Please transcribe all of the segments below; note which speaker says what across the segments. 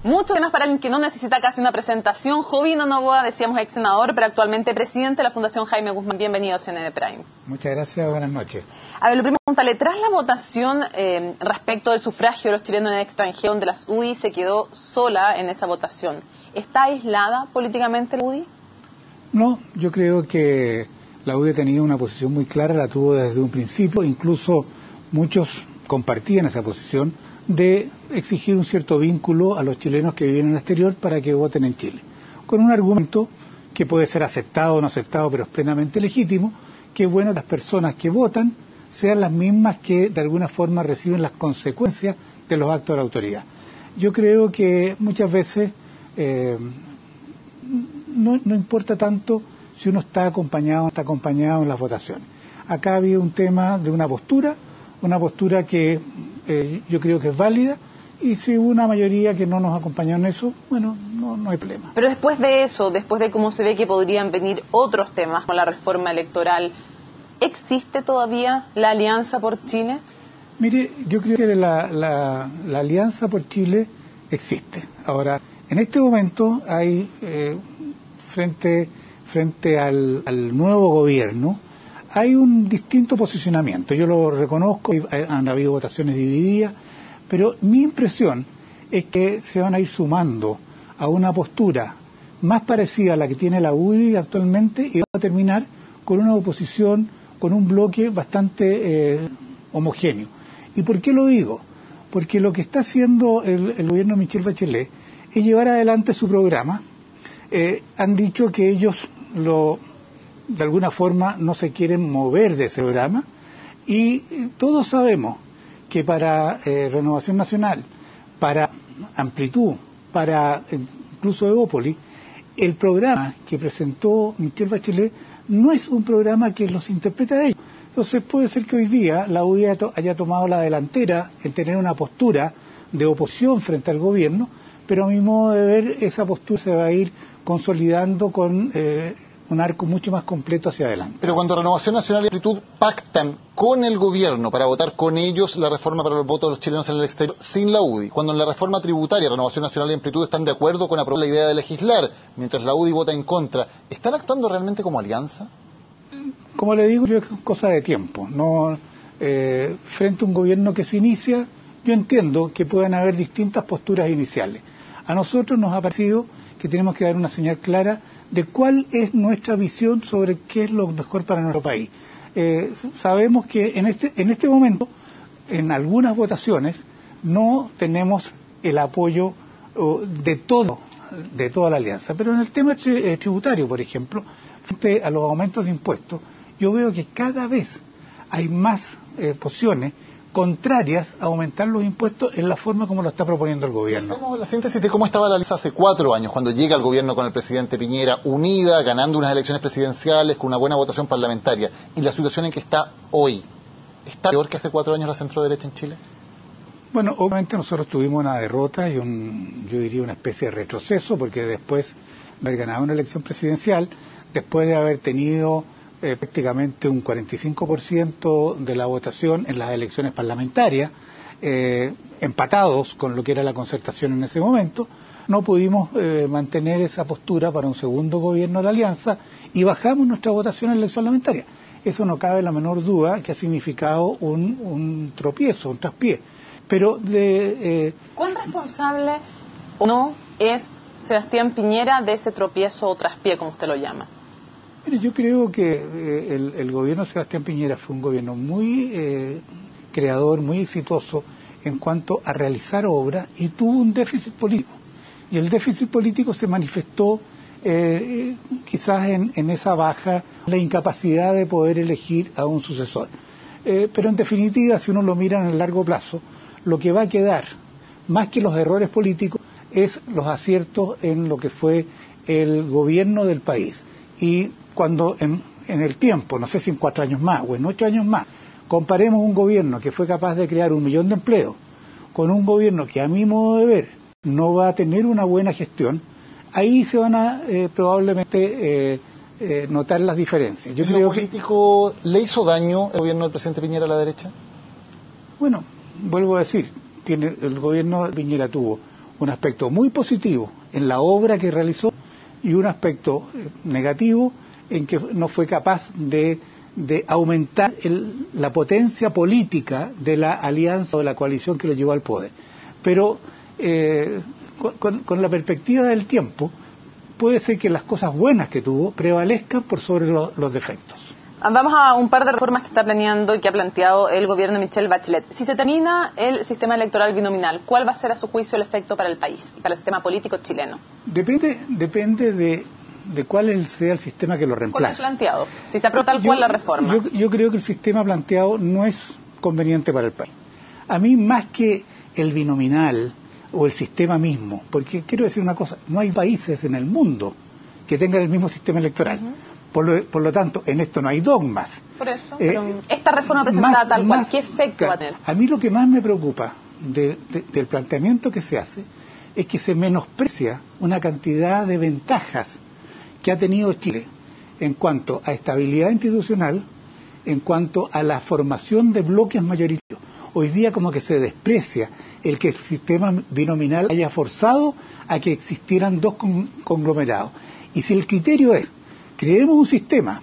Speaker 1: Muchos temas para alguien que no necesita casi una presentación. Jovino Novoa, decíamos ex senador, pero actualmente presidente de la Fundación Jaime Guzmán. Bienvenido a CNN Prime.
Speaker 2: Muchas gracias, buenas noches.
Speaker 1: A ver, lo primero, pregúntale, tras la votación respecto del sufragio de los chilenos en el extranjero, donde la UDI se quedó sola en esa votación, ¿está aislada políticamente la UDI?
Speaker 2: No, yo creo que la UDI ha tenido una posición muy clara, la tuvo desde un principio, incluso muchos compartían esa posición de exigir un cierto vínculo a los chilenos que viven en el exterior para que voten en Chile, con un argumento que puede ser aceptado o no aceptado, pero es plenamente legítimo, que es bueno que las personas que votan sean las mismas que de alguna forma reciben las consecuencias de los actos de la autoridad. Yo creo que muchas veces no importa tanto si uno está acompañado o no está acompañado en las votaciones. Acá había un tema de una postura que yo creo que es válida, y si hubo una mayoría que no nos acompañó en eso, bueno, no hay problema.
Speaker 1: Pero después de eso, después de cómo se ve que podrían venir otros temas con la reforma electoral, ¿existe todavía la Alianza por Chile?
Speaker 2: Mire, yo creo que la Alianza por Chile existe. Ahora, en este momento hay, frente al nuevo gobierno, hay un distinto posicionamiento. Yo lo reconozco, han habido votaciones divididas, pero mi impresión es que se van a ir sumando a una postura más parecida a la que tiene la UDI actualmente, y va a terminar con una oposición, con un bloque bastante homogéneo. ¿Y por qué lo digo? Porque lo que está haciendo el gobierno de Michelle Bachelet es llevar adelante su programa. Han dicho que ellos de alguna forma no se quieren mover de ese programa, y todos sabemos que para Renovación Nacional, para Amplitud, para incluso Evópolis, el programa que presentó Michelle Bachelet no es un programa que los interpreta a ellos. Entonces puede ser que hoy día la UDI haya tomado la delantera en tener una postura de oposición frente al gobierno, pero a mi modo de ver esa postura se va a ir consolidando con un arco mucho más completo hacia adelante.
Speaker 3: Pero cuando Renovación Nacional y Amplitud pactan con el gobierno para votar con ellos la reforma para los votos de los chilenos en el exterior sin la UDI, cuando en la reforma tributaria Renovación Nacional y Amplitud están de acuerdo con aprobar la idea de legislar, mientras la UDI vota en contra, ¿están actuando realmente como alianza?
Speaker 2: Como le digo, yo es cosa de tiempo. No, frente a un gobierno que se inicia, yo entiendo que puedan haber distintas posturas iniciales. A nosotros nos ha parecido que tenemos que dar una señal clara de cuál es nuestra visión sobre qué es lo mejor para nuestro país. Sabemos que en este momento, en algunas votaciones, no tenemos el apoyo de toda la alianza. Pero en el tema tributario, por ejemplo, frente a los aumentos de impuestos, yo veo que cada vez hay más posiciones contrarias a aumentar los impuestos en la forma como lo está proponiendo el gobierno.
Speaker 3: Si hacemos la síntesis de cómo estaba la alianza hace 4 años, cuando llega el gobierno con el presidente Piñera, unida, ganando unas elecciones presidenciales, con una buena votación parlamentaria, y la situación en que está hoy, ¿está peor que hace 4 años la centroderecha en Chile?
Speaker 2: Bueno, obviamente nosotros tuvimos una derrota y yo diría una especie de retroceso, porque después de haber ganado una elección presidencial, después de haber tenido prácticamente un 45% de la votación en las elecciones parlamentarias, empatados con lo que era la concertación en ese momento, no pudimos mantener esa postura para un segundo gobierno de la alianza y bajamos nuestra votación en la elección parlamentaria. Eso no cabe la menor duda que ha significado un tropiezo, un traspié. Pero
Speaker 1: ¿cuán responsable o no es Sebastián Piñera de ese tropiezo o traspié, como usted lo llama?
Speaker 2: Mire, yo creo que el gobierno de Sebastián Piñera fue un gobierno muy creador, muy exitoso en cuanto a realizar obras, y tuvo un déficit político. Y el déficit político se manifestó quizás en esa baja, la incapacidad de poder elegir a un sucesor. Pero en definitiva, si uno lo mira en el largo plazo, lo que va a quedar, más que los errores políticos, es los aciertos en lo que fue el gobierno del país. Y cuando en el tiempo, no sé si en 4 años más o en 8 años más, comparemos un gobierno que fue capaz de crear 1 millón de empleos con un gobierno que, a mi modo de ver, no va a tener una buena gestión, ahí se van a probablemente notar las diferencias.
Speaker 3: ¿En lo político le hizo daño el gobierno del presidente Piñera a la derecha?
Speaker 2: Bueno, vuelvo a decir, el gobierno de Piñera tuvo un aspecto muy positivo en la obra que realizó y un aspecto negativo en que no fue capaz de aumentar la potencia política de la alianza o de la coalición que lo llevó al poder. Pero con la perspectiva del tiempo, puede ser que las cosas buenas que tuvo prevalezcan por sobre los defectos.
Speaker 1: Vamos a un par de reformas que está planeando y que ha planteado el gobierno de Michelle Bachelet. Si se termina el sistema electoral binominal, ¿cuál va a ser a su juicio el efecto para el país y para el sistema político chileno?
Speaker 2: Depende de cuál sea el sistema que lo reemplace.
Speaker 1: ¿Cuál es planteado? Si se aprueba tal cual la reforma.
Speaker 2: Yo creo que el sistema planteado no es conveniente para el país. A mí, más que el binominal o el sistema mismo, porque quiero decir una cosa, no hay países en el mundo que tengan el mismo sistema electoral. Por lo tanto, en esto no hay dogmas.
Speaker 1: Por eso, pero esta reforma presentada tal cual, ¿qué efecto va a tener?
Speaker 2: A mí lo que más me preocupa del planteamiento que se hace es que se menosprecia una cantidad de ventajas que ha tenido Chile en cuanto a estabilidad institucional, en cuanto a la formación de bloques mayoritarios. Hoy día como que se desprecia el que el sistema binominal haya forzado a que existieran dos conglomerados. Y si el criterio es, creemos un sistema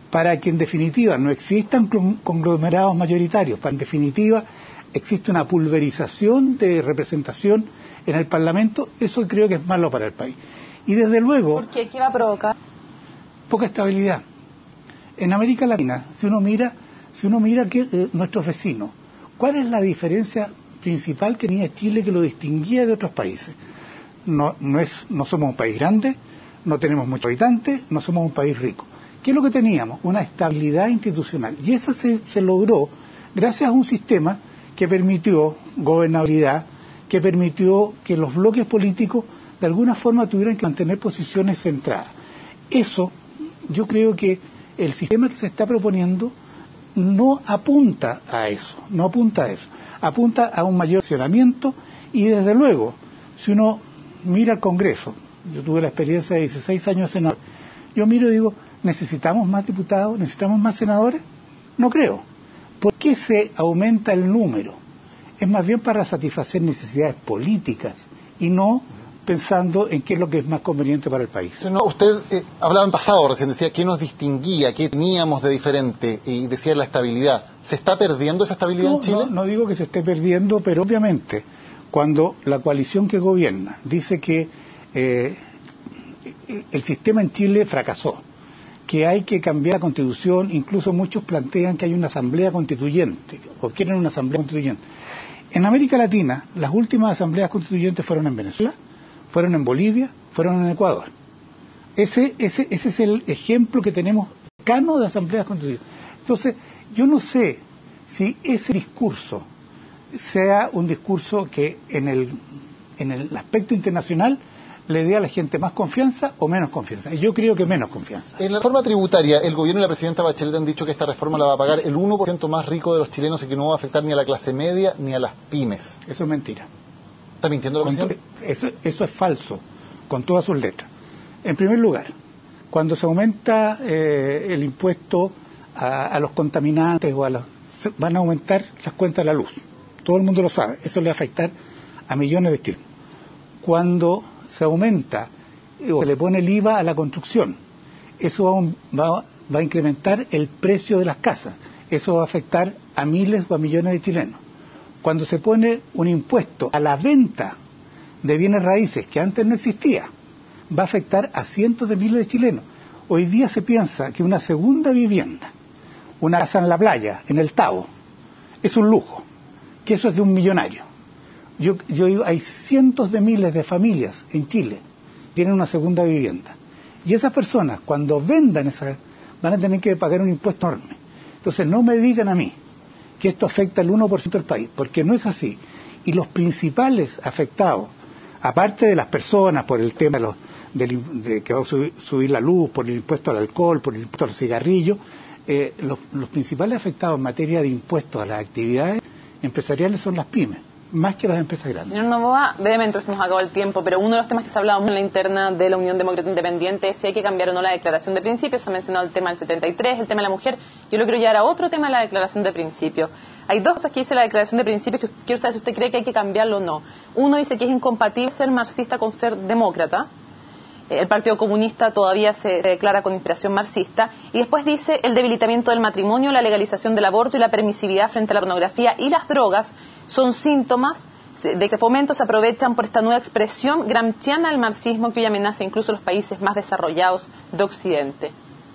Speaker 2: para que en definitiva no existan conglomerados mayoritarios, para en definitiva existe una pulverización de representación en el Parlamento, eso creo que es malo para el país. Y desde luego...
Speaker 1: ¿Por qué? ¿Qué va a provocar?
Speaker 2: Poca estabilidad. En América Latina, si uno mira que nuestros vecinos, ¿cuál es la diferencia principal que tenía Chile que lo distinguía de otros países? No somos un país grande, no tenemos muchos habitantes, no somos un país rico. ¿Qué es lo que teníamos? Una estabilidad institucional. Y esa se logró gracias a un sistema que permitió gobernabilidad, que permitió que los bloques políticos de alguna forma tuvieran que mantener posiciones centradas. Eso, yo creo que el sistema que se está proponiendo no apunta a eso, apunta a un mayor accionamiento y desde luego, si uno mira al Congreso, yo tuve la experiencia de 16 años de senador, yo miro y digo, ¿necesitamos más diputados? ¿Necesitamos más senadores? No creo. ¿Por qué se aumenta el número? Es más bien para satisfacer necesidades políticas y no pensando en qué es lo que es más conveniente para el país.
Speaker 3: No, usted hablaba en pasado, recién decía qué nos distinguía, qué teníamos de diferente, y decía la estabilidad. ¿Se está perdiendo esa estabilidad en Chile?
Speaker 2: No digo que se esté perdiendo, pero obviamente cuando la coalición que gobierna dice que el sistema en Chile fracasó, que hay que cambiar la Constitución, incluso muchos plantean que hay una asamblea constituyente, o quieren una asamblea constituyente. En América Latina, las últimas asambleas constituyentes fueron en Venezuela, fueron en Bolivia, fueron en Ecuador. Ese es el ejemplo que tenemos cercano de asambleas constituyentes. Entonces, yo no sé si ese discurso sea un discurso que en el aspecto internacional le dé a la gente más confianza o menos confianza. Yo creo que menos confianza.
Speaker 3: En la reforma tributaria, el gobierno y la presidenta Bachelet han dicho que esta reforma la va a pagar el 1% más rico de los chilenos y que no va a afectar ni a la clase media ni a las pymes.
Speaker 2: Eso es mentira.
Speaker 3: ¿Está mintiendo la presidenta?
Speaker 2: Eso es falso, con todas sus letras. En primer lugar, cuando se aumenta el impuesto a los contaminantes van a aumentar las cuentas de la luz. Todo el mundo lo sabe. Eso le va a afectar a millones de chilenos. Cuando se aumenta o se le pone el IVA a la construcción, eso va a incrementar el precio de las casas. Eso va a afectar a miles o a millones de chilenos. Cuando se pone un impuesto a la venta de bienes raíces que antes no existía, va a afectar a cientos de miles de chilenos. Hoy día se piensa que una segunda vivienda, una casa en la playa, en el Tabo, es un lujo, que eso es de un millonario. Yo digo, hay cientos de miles de familias en Chile que tienen una segunda vivienda. Y esas personas, cuando vendan esa, van a tener que pagar un impuesto enorme. Entonces, no me digan a mí que esto afecta al 1% del país, porque no es así. Y los principales afectados, aparte de las personas por el tema de que va a subir la luz, por el impuesto al alcohol, por el impuesto al cigarrillo, los principales afectados en materia de impuestos a las actividades empresariales son las pymes. más que las empresas grandes.
Speaker 1: Señor Novoa, brevemente, se nos acabó el tiempo, pero uno de los temas que se ha hablado en la interna de la Unión Demócrata Independiente es si hay que cambiar o no la declaración de principios. Se ha mencionado el tema del 73, el tema de la mujer. Yo lo quiero llevar a otro tema de la declaración de principios. Hay dos cosas que dice la declaración de principios que quiero saber si usted cree que hay que cambiarlo o no. Uno dice que es incompatible ser marxista con ser demócrata. El Partido Comunista todavía se declara con inspiración marxista. Y después dice el debilitamiento del matrimonio, la legalización del aborto y la permisividad frente a la pornografía y las drogas son síntomas de que ese fomento se aprovechan por esta nueva expresión gramsciana del marxismo que hoy amenaza incluso a los países más desarrollados de Occidente.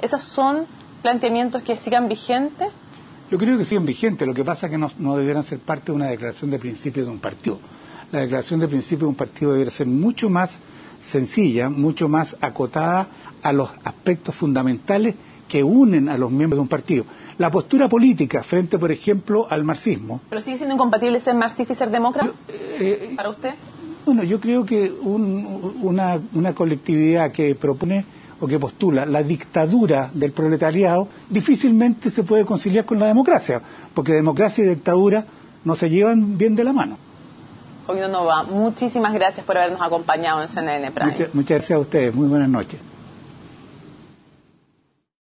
Speaker 1: ¿Esos son planteamientos que sigan vigentes?
Speaker 2: Yo creo que siguen vigentes. Lo que pasa es que no debieran ser parte de una declaración de principios de un partido. La declaración de principios de un partido debería ser mucho más sencilla, mucho más acotada a los aspectos fundamentales que unen a los miembros de un partido. La postura política frente, por ejemplo, al marxismo.
Speaker 1: ¿Pero sigue siendo incompatible ser marxista y ser demócrata para usted?
Speaker 2: Bueno, yo creo que una colectividad que propone o que postula la dictadura del proletariado difícilmente se puede conciliar con la democracia, porque democracia y dictadura no se llevan bien de la mano.
Speaker 1: Joaquín Novoa, muchísimas gracias por habernos acompañado en CNN Prime.
Speaker 2: Muchas gracias a ustedes. Muy buenas noches.